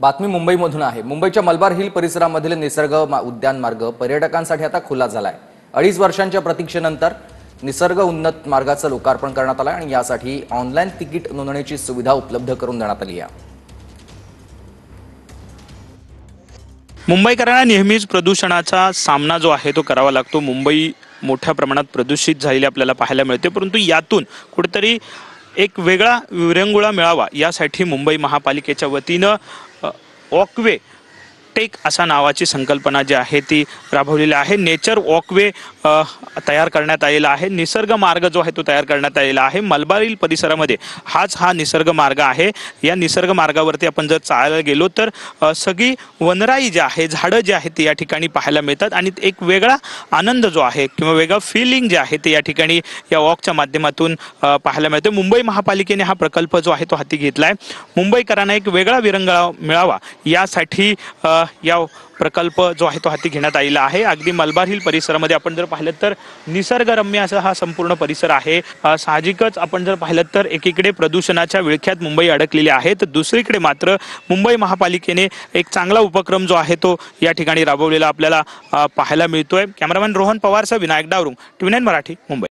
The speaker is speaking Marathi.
बातमी मुंबईमधून आहे। मुंबईच्या मलबार हिल परिसरामधील निसर्ग उद्यान मार्ग पर्यटकांसाठी आता खुला झालाय। 2.5 वर्षांच्या प्रतीक्षेनंतर निसर्ग उन्नत मार्गाचं लोकार्पण करण्यात आलं आणि यासाठी ऑनलाईन तिकीट नोंदणीची सुविधा उपलब्ध करून देण्यात आली आहे। मुंबईकरांना नेहमीच प्रदूषणाचा सामना जो आहे तो करावा लागतो। मुंबई मोठ्या प्रमाणात प्रदूषित झालेली आपल्याला पाहायला मिळते, परंतु यातून कुठेतरी एक वेगळा विरंगुळा मिळावा यासाठी मुंबई महापालिकेच्या वतीनं वॉकवे टेक असा नावाची संकल्पना जी आहे ती राबवलेली आहे। नेचर वॉकवे तयार करण्यात आलेला आहे। निसर्ग मार्ग जो आहे तो तयार करण्यात आलेला आहे। मलबार हिल परिसरामध्ये हा निसर्ग मार्ग आहे। या निसर्ग मार्गावरती आपण जर चालायला गेलो तर सगळी वनराई जी आहे, झाडं जी आहेत ती या ठिकाणी पाहायला मिळतात आणि एक वेगळा आनंद जो आहे किंवा वेगळा फीलिंग जे आहे ते या ठिकाणी या वॉकच्या माध्यमातून पाहायला मिळते। मुंबई महापालिकेने हा प्रकल्प जो आहे तो हाती घेतलाय। मुंबईकरांना एक वेगळा विरंगुळा मिळावा यासाठी या प्रकल्प जो आहे तो हाती घेण्यात आलेला आहे। अगदी मलबार हिल परिसरामध्ये आपण जर पाहिलं तर निसर्गरम्य असा हा संपूर्ण परिसर आहे। साहजिकच आपण जर पाहिलं तर एकीकडे प्रदूषणाच्या विळख्यात मुंबई अडकलेली आहे, तर दुसरीकडे मात्र मुंबई महापालिकेने एक चांगला उपक्रम जो आहे तो या ठिकाणी राबवलेला आपल्याला पाहायला मिळतोय। कॅमेरामॅन रोहन पवारसह विनायक डावरुंग, TV9 मराठी, मुंबई।